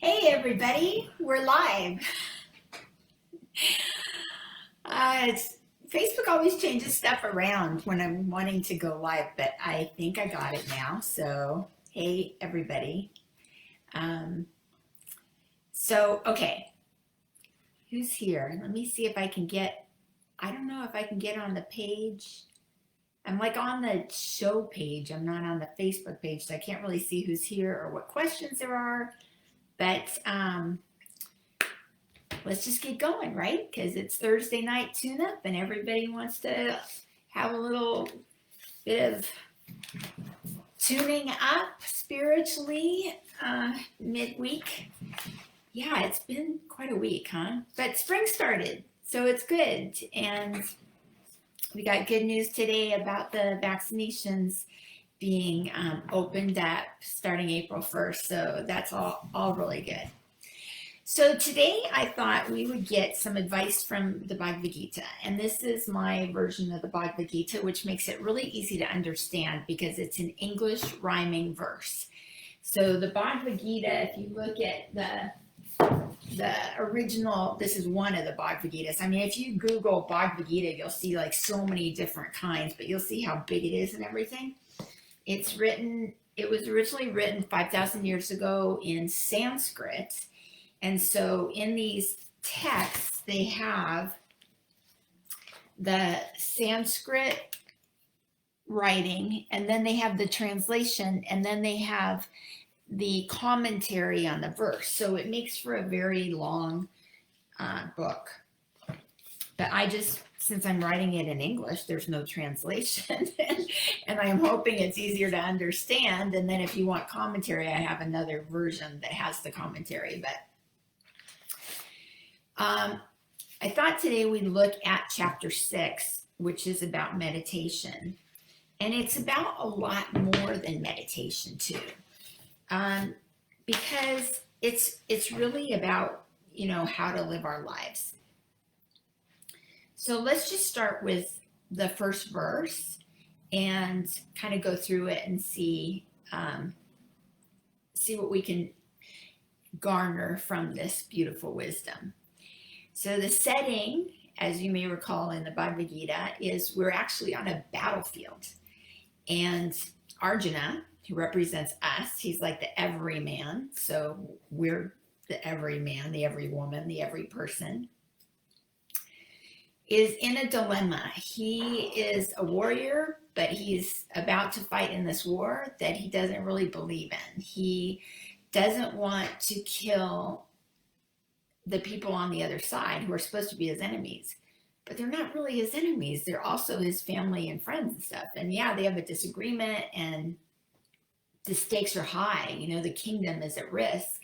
Hey everybody, we're live. It's Facebook always changes stuff around when I'm wanting to go live, but I think I got it now. So, hey everybody. Um, okay, who's here? Let me see if I can get, I don't know if I can get on the page. I'm like on the show page. I'm not on the Facebook page, so I can't really see who's here or what questions there are. But let's just get going, right? Because it's Thursday night tune up and everybody wants to have a little bit of tuning up spiritually midweek. Yeah, it's been quite a week, huh? But spring started, so it's good. And we got good news today about the vaccinations being opened up starting April 1st. So that's all really good. So today I thought we would get some advice from the Bhagavad Gita. And this is my version of the Bhagavad Gita, which makes it really easy to understand because it's an English rhyming verse. So the Bhagavad Gita, if you look at the original, this is one of the Bhagavad Gitas. I mean, if you Google Bhagavad Gita, you'll see like so many different kinds, but you'll see how big it is and everything. It was originally written 5,000 years ago in Sanskrit. And so in these texts, they have the Sanskrit writing, and then they have the translation, and then they have the commentary on the verse. So it makes for a very long book. But since I'm writing it in English, there's no translation. And I'm hoping it's easier to understand. And then if you want commentary, I have another version that has the commentary. But I thought today we'd look at chapter 6, which is about meditation. And it's about a lot more than meditation too. Because it's really about, how to live our lives. So let's just start with the first verse and kind of go through it and see what we can garner from this beautiful wisdom. So the setting, as you may recall in the Bhagavad Gita, is we're actually on a battlefield. And Arjuna, who represents us, he's like the everyman. So we're the everyman, the every woman, the every person, is in a dilemma. He is a warrior, but he's about to fight in this war that he doesn't really believe in. He doesn't want to kill the people on the other side who are supposed to be his enemies, but they're not really his enemies. They're also his family and friends and stuff. And yeah, they have a disagreement and the stakes are high. The kingdom is at risk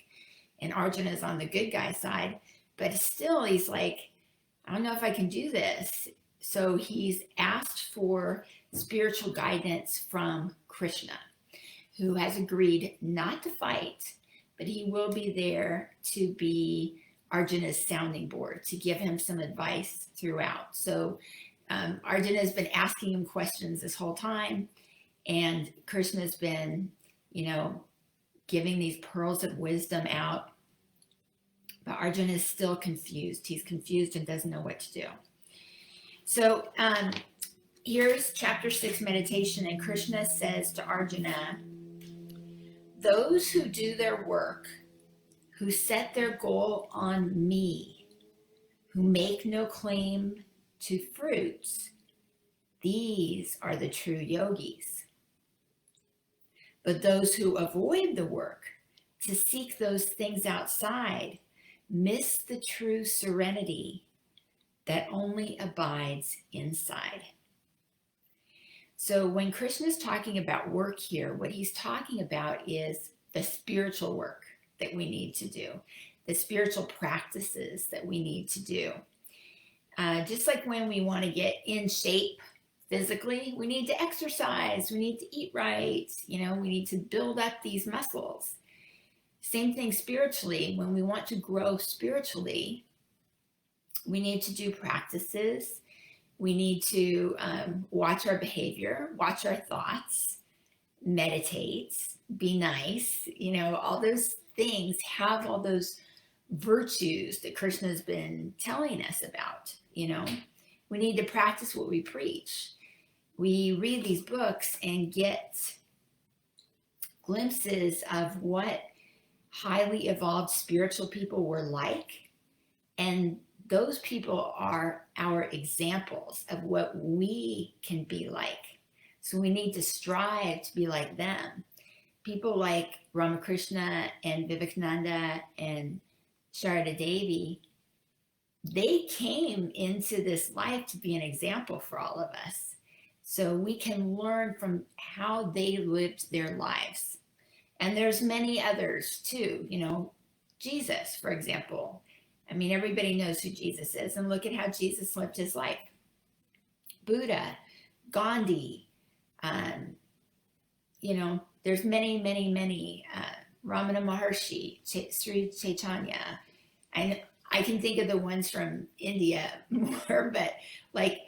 and Arjuna is on the good guy side, but still he's like, I don't know if I can do this. So he's asked for spiritual guidance from Krishna, who has agreed not to fight, but he will be there to be Arjuna's sounding board, to give him some advice throughout. So Arjuna has been asking him questions this whole time, and Krishna's been, giving these pearls of wisdom out. But Arjuna is still confused. He's confused and doesn't know what to do. So here's chapter 6 meditation, and Krishna says to Arjuna, those who do their work, who set their goal on me, who make no claim to fruits, these are the true yogis. But those who avoid the work to seek those things outside miss the true serenity that only abides inside. So when Krishna is talking about work here, what he's talking about is the spiritual work that we need to do, the spiritual practices that we need to do. Just like when we want to get in shape physically, we need to exercise, we need to eat right, we need to build up these muscles. Same thing spiritually. When we want to grow spiritually, we need to do practices. We need to watch our behavior, watch our thoughts, meditate, be nice, all those things have all those virtues that Krishna's been telling us about. We need to practice what we preach. We read these books and get glimpses of what highly evolved spiritual people were like, and those people are our examples of what we can be like. So we need to strive to be like them. People like Ramakrishna and Vivekananda and Sharada Devi, they came into this life to be an example for all of us. So we can learn from how they lived their lives. And there's many others too, Jesus, for example. I mean, everybody knows who Jesus is, and look at how Jesus lived his life. Buddha, Gandhi, there's many, many, many, Ramana Maharshi, Sri Chaitanya. I can think of the ones from India more, but like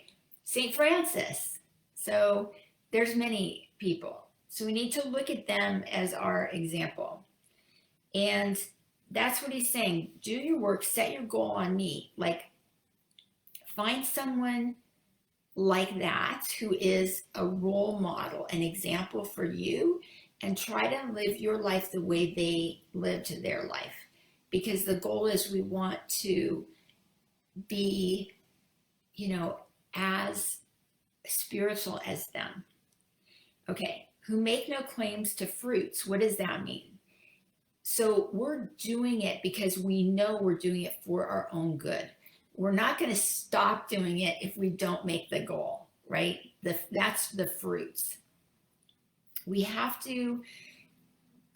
St. Francis. So there's many people. So we need to look at them as our example. And that's what he's saying. Do your work, set your goal on me. Like, find someone like that who is a role model, an example for you, and try to live your life the way they lived their life. Because the goal is we want to be, as spiritual as them. Okay, who make no claims to fruits. What does that mean? So we're doing it because we know we're doing it for our own good. We're not going to stop doing it if we don't make the goal, right? That's the fruits. We have to,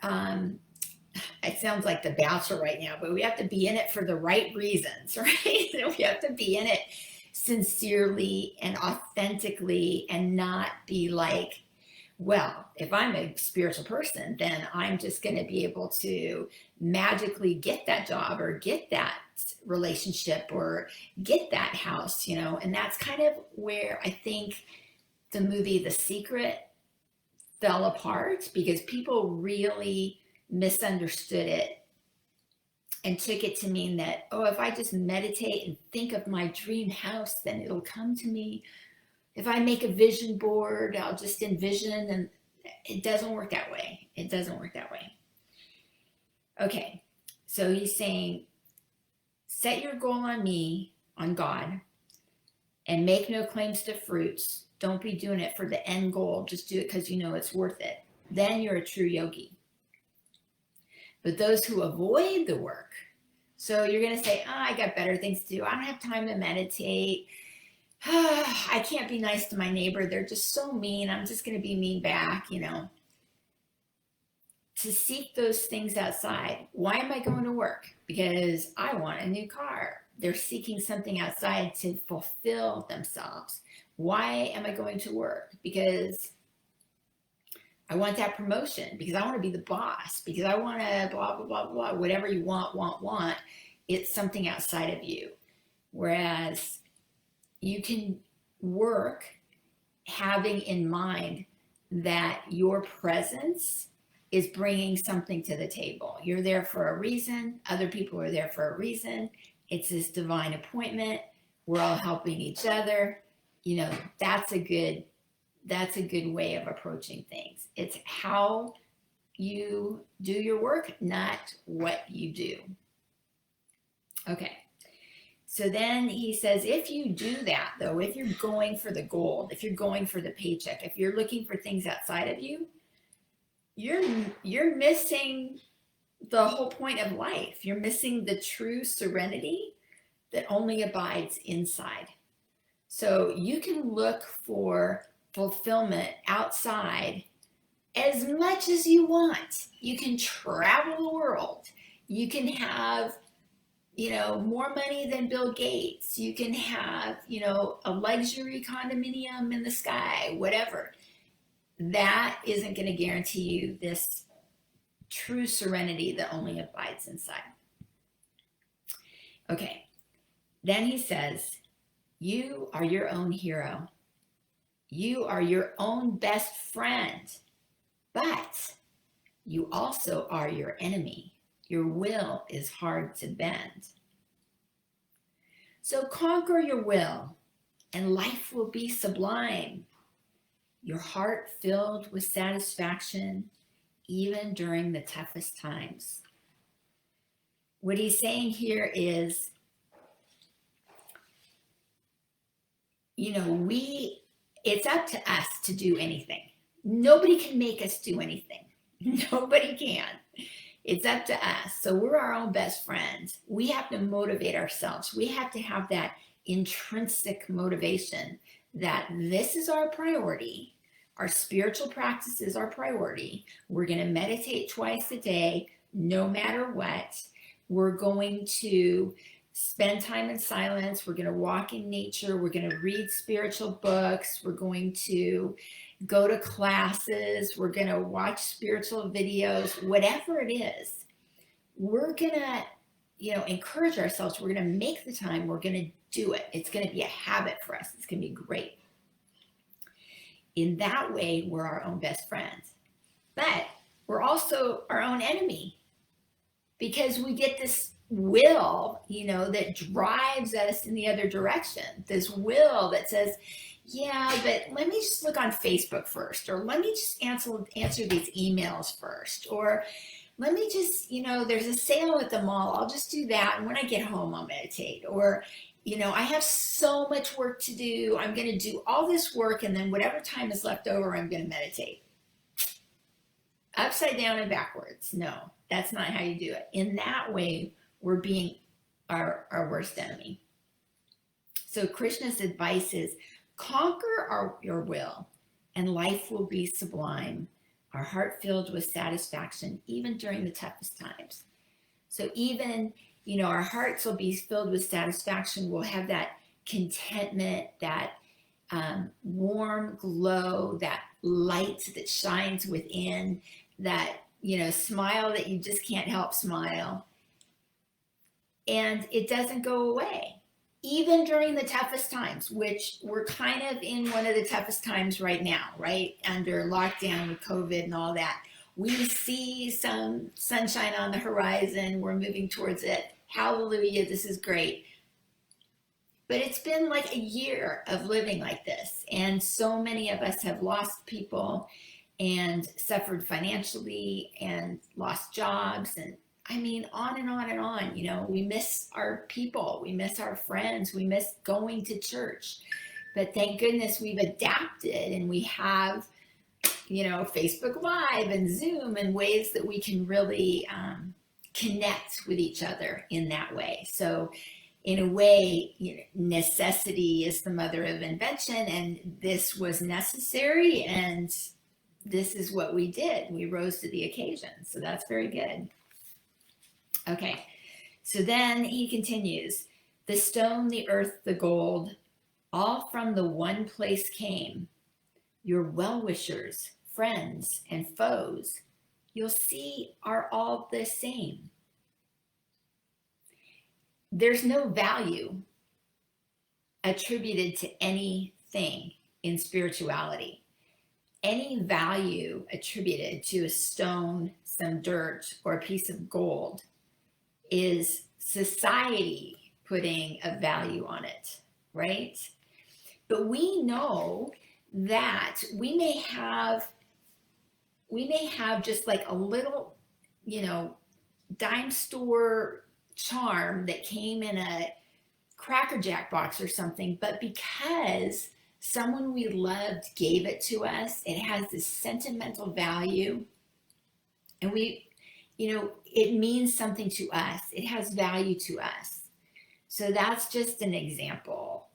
it sounds like The Bachelor right now, but we have to be in it for the right reasons, right? We have to be in it sincerely and authentically and not be like, well, if I'm a spiritual person, then I'm just going to be able to magically get that job or get that relationship or get that house, and that's kind of where I think the movie The Secret fell apart, because people really misunderstood it and took it to mean that, oh, if I just meditate and think of my dream house, then it'll come to me. If I make a vision board, I'll just envision, and it doesn't work that way. It doesn't work that way. Okay, so he's saying, set your goal on me, on God, and make no claims to fruits. Don't be doing it for the end goal. Just do it because you know it's worth it. Then you're a true yogi. But those who avoid the work, so you're going to say, I got better things to do. I don't have time to meditate. I can't be nice to my neighbor. They're just so mean. I'm just going to be mean back, To seek those things outside. Why am I going to work? Because I want a new car. They're seeking something outside to fulfill themselves. Why am I going to work? Because I want that promotion. Because I want to be the boss. Because I want to blah, blah, blah, blah. Whatever you want. It's something outside of you. Whereas you can work having in mind that your presence is bringing something to the table. You're there for a reason. Other people are there for a reason. It's this divine appointment. We're all helping each other. That's a good way of approaching things. It's how you do your work, not what you do. Okay. So then he says, if you do that, though, if you're going for the gold, if you're going for the paycheck, if you're looking for things outside of you, you're missing the whole point of life. You're missing the true serenity that only abides inside. So you can look for fulfillment outside as much as you want. You can travel the world. You can have more money than Bill Gates. You can have, a luxury condominium in the sky, whatever. That isn't going to guarantee you this true serenity that only abides inside. Okay. Then he says, you are your own hero. You are your own best friend, but you also are your enemy. Your will is hard to bend. So conquer your will, and life will be sublime. Your heart filled with satisfaction, even during the toughest times. What he's saying here is, it's up to us to do anything. Nobody can make us do anything. Nobody can. It's up to us. So we're our own best friends. We have to motivate ourselves. We have to have that intrinsic motivation that this is our priority. Our spiritual practice is our priority. We're going to meditate twice a day, no matter what. We're going to spend time in silence. We're going to walk in nature. We're going to read spiritual books. We're going to go to classes. We're going to watch spiritual videos, whatever it is. We're going to, encourage ourselves. We're going to make the time. We're going to do it. It's going to be a habit for us. It's going to be great. In that way, we're our own best friends. But we're also our own enemy, because we get this will, that drives us in the other direction. This will that says, yeah, but let me just look on Facebook first, or let me just answer these emails first, or let me just, there's a sale at the mall. I'll just do that. And when I get home, I'll meditate. Or, I have so much work to do. I'm going to do all this work, and then whatever time is left over, I'm going to meditate. Upside down and backwards. No, that's not how you do it. In that way, we're being our worst enemy. So Krishna's advice is, conquer your will, and life will be sublime. Our heart filled with satisfaction, even during the toughest times. So even, our hearts will be filled with satisfaction. We'll have that contentment, that warm glow, that light that shines within, that, smile that you just can't help smile. And it doesn't go away, even during the toughest times, which we're kind of in one of the toughest times right now, right? Under lockdown with COVID and all that. We see some sunshine on the horizon. We're moving towards it. Hallelujah, this is great. But it's been like a year of living like this. And so many of us have lost people and suffered financially and lost jobs, and on and on and on. We miss our people, we miss our friends, we miss going to church. But thank goodness we've adapted, and we have, Facebook Live and Zoom, and ways that we can really connect with each other in that way. So in a way, necessity is the mother of invention, and this was necessary, and this is what we did. We rose to the occasion. So that's very good. Okay, so then he continues, the stone, the earth, the gold, all from the one place came. Your well-wishers, friends, and foes, you'll see, are all the same. There's no value attributed to anything in spirituality. Any value attributed to a stone, some dirt, or a piece of gold is society putting a value on it, right? But we know that we may have just like a little, dime store charm that came in a Cracker Jack box or something, but because someone we loved gave it to us, it has this sentimental value, and it means something to us. It has value to us. So that's just an example.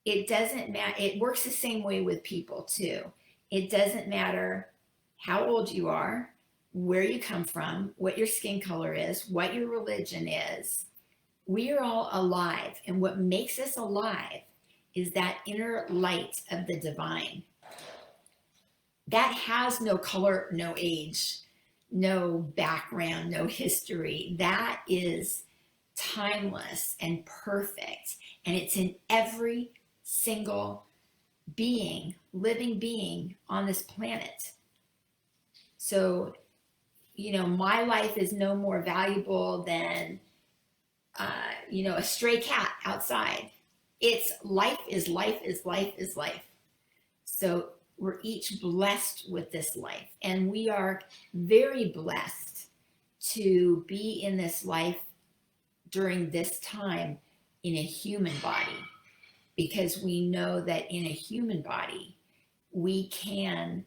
It doesn't matter. It works the same way with people too. It doesn't matter how old you are, where you come from, what your skin color is, what your religion is. We are all alive. And what makes us alive is that inner light of the divine. That has no color, no age, no background, no history. That is timeless and perfect. And it's in every single being, living being on this planet. So my life is no more valuable than, a stray cat outside. It's life is life is life is life. So we're each blessed with this life, and we are very blessed to be in this life during this time in a human body, because we know that in a human body, we can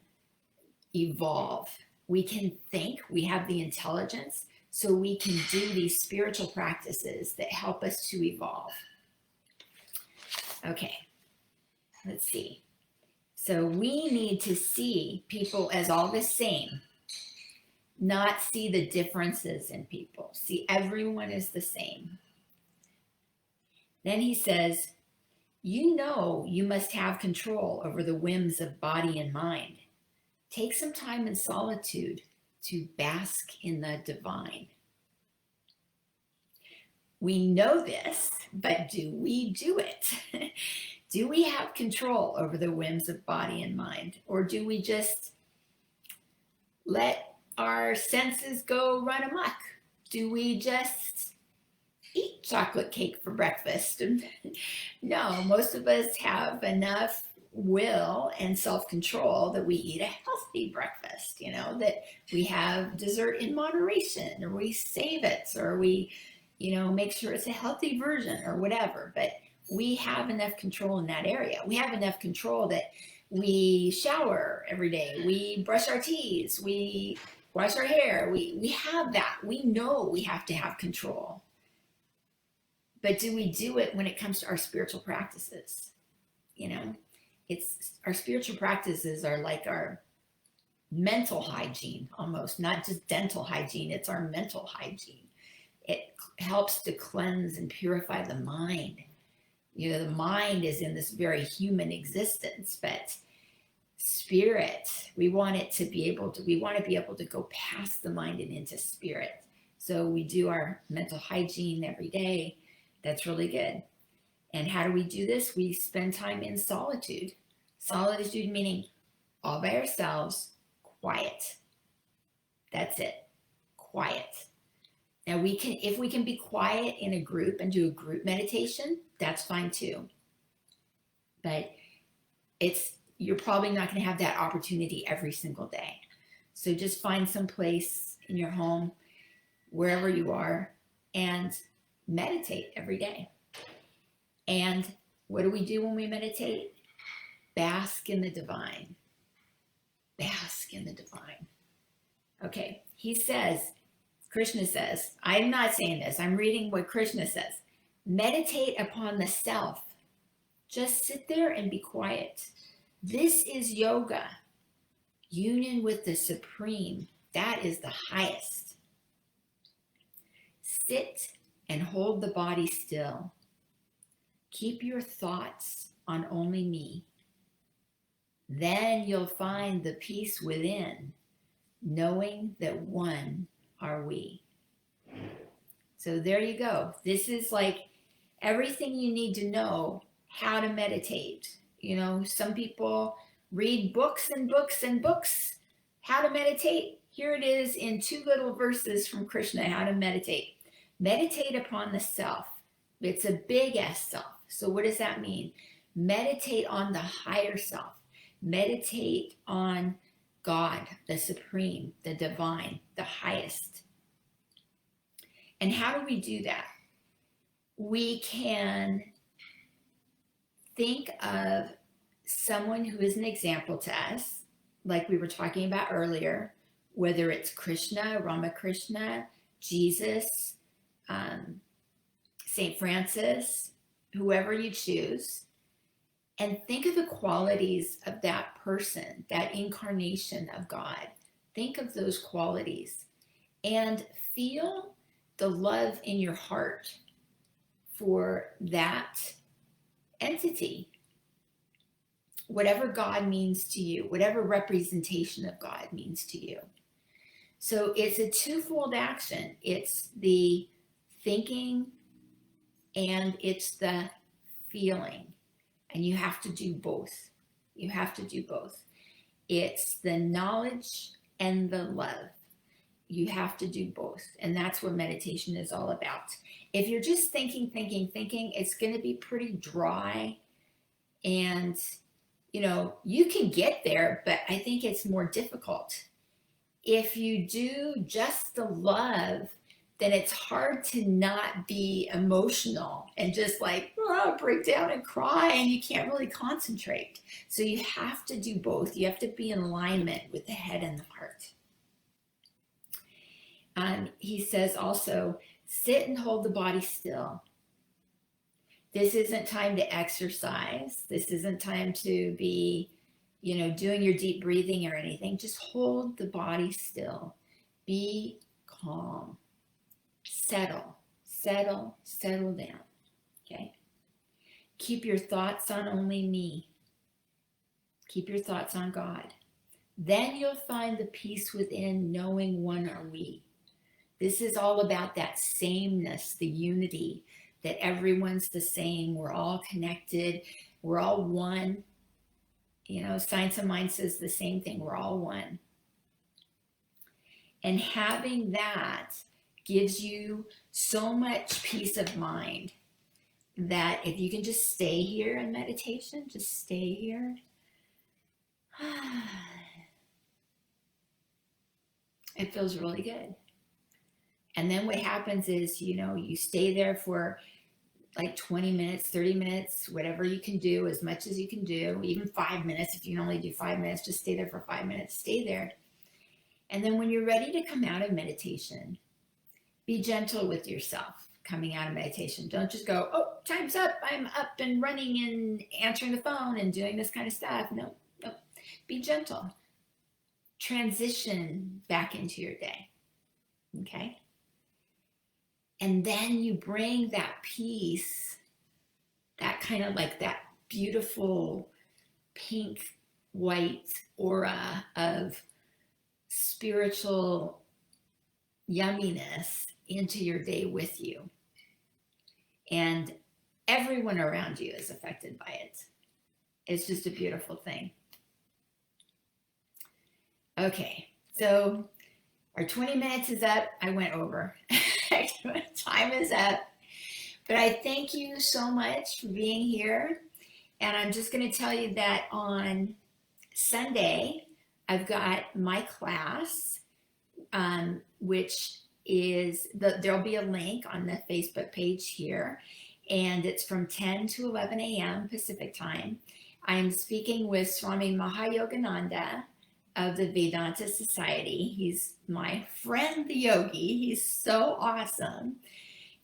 evolve. We can think, we have the intelligence, so we can do these spiritual practices that help us to evolve. Okay, let's see. So we need to see people as all the same, not see the differences in people. See, everyone is the same. Then he says, you must have control over the whims of body and mind. Take some time in solitude to bask in the divine. We know this, but do we do it? Do we have control over the whims of body and mind? Or do we just let our senses go run amok? Do we just eat chocolate cake for breakfast? No, most of us have enough will and self-control that we eat a healthy breakfast, that we have dessert in moderation, or we save it, or we, make sure it's a healthy version or whatever. But we have enough control in that area. We have enough control that we shower every day, we brush our teeth, we wash our hair. We have that. We know we have to have control. But do we do it when it comes to our spiritual practices? It's our spiritual practices are like our mental hygiene, almost, not just dental hygiene. It's our mental hygiene. It helps to cleanse and purify the mind. The mind is in this very human existence, but spirit, we want to be able to go past the mind and into spirit. So we do our mental hygiene every day. That's really good. And how do we do this? We spend time in solitude. Solitude meaning all by ourselves, quiet. That's it. Quiet. Now if we can be quiet in a group and do a group meditation, that's fine too. But you're probably not going to have that opportunity every single day. So just find some place in your home, wherever you are, and meditate every day. And what do we do when we meditate? Bask in the divine. Bask in the divine. Okay, Krishna says, I'm not saying this, I'm reading what Krishna says. Meditate upon the self. Just sit there and be quiet. This is yoga. Union with the Supreme. That is the highest. Sit and hold the body still. Keep your thoughts on only me. Then you'll find the peace within, knowing that one are we. So there you go. This is like everything you need to know how to meditate. Some people read books and books and books. How to meditate? Here it is in 2 little verses from Krishna, how to meditate. Meditate upon the self. It's a big S self. So what does that mean? Meditate on the higher self. Meditate on God, the Supreme, the Divine, the highest. And how do we do that? We can think of someone who is an example to us, like we were talking about earlier, whether it's Krishna, Ramakrishna, Jesus, St. Francis, whoever you choose, and think of the qualities of that person, that incarnation of God. Think of those qualities and feel the love in your heart for that entity. Whatever God means to you, whatever representation of God means to you. So it's a twofold action. It's the thinking and it's the feeling. And you have to do both. You have to do both. It's the knowledge and the love. You have to do both. And that's what meditation is all about. If you're just thinking, it's going to be pretty dry. And, you can get there, but I think it's more difficult. If you do just the love, then it's hard to not be emotional and just like break down and cry, and you can't really concentrate. So you have to do both. You have to be in alignment with the head and the heart. He says also, sit and hold the body still. This isn't time to exercise. This isn't time to be, doing your deep breathing or anything. Just hold the body still. Be calm. Settle down. Okay? Keep your thoughts on only me. Keep your thoughts on God. Then you'll find the peace within, knowing one are we. This is all about that sameness, the unity, that everyone's the same. We're all connected. We're all one. Science of Mind says the same thing. We're all one. And having that gives you so much peace of mind that if you can just stay here in meditation, just stay here. It feels really good. And then what happens is, you stay there for like 20 minutes, 30 minutes, whatever you can do, as much as you can do, even 5 minutes. If you can only do 5 minutes, just stay there for 5 minutes, stay there. And then when you're ready to come out of meditation, be gentle with yourself coming out of meditation. Don't just go, oh, time's up. I'm up and running and answering the phone and doing this kind of stuff. No. Be gentle. Transition back into your day. Okay? And then you bring that peace, that kind of like that beautiful pink, white aura of spiritual yumminess into your day with you. And everyone around you is affected by it. It's just a beautiful thing. Okay, so our 20 minutes is up. I went over. Time is up. But I thank you so much for being here. And I'm just going to tell you that on Sunday, I've got my class, which is, there'll be a link on the Facebook page here. And it's from 10 to 11 a.m. Pacific time. I'm speaking with Swami Mahayogananda of the Vedanta Society. He's my friend, the yogi. He's so awesome.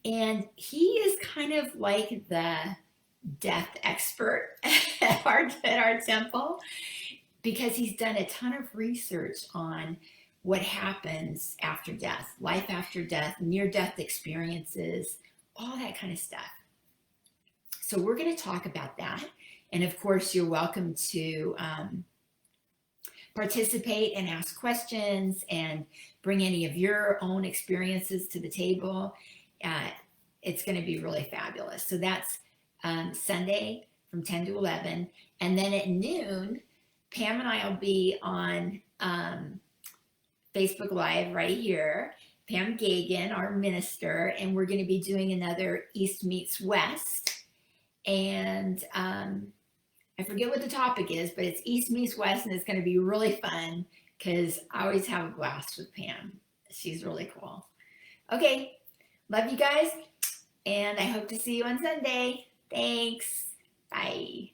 And he is kind of like the death expert at our temple, because he's done a ton of research on what happens after death, life after death, near-death experiences, all that kind of stuff. So we're going to talk about that. And of course, you're welcome to participate and ask questions and bring any of your own experiences to the table. It's going to be really fabulous. So that's Sunday from 10 to 11. And then at noon, Pam and I will be on Facebook Live right here. Pam Gagan, our minister, and we're going to be doing another East Meets West. And I forget what the topic is, but it's East Meets West, and it's going to be really fun because I always have a blast with Pam. She's really cool. Okay, love you guys, and I hope to see you on Sunday. Thanks. Bye.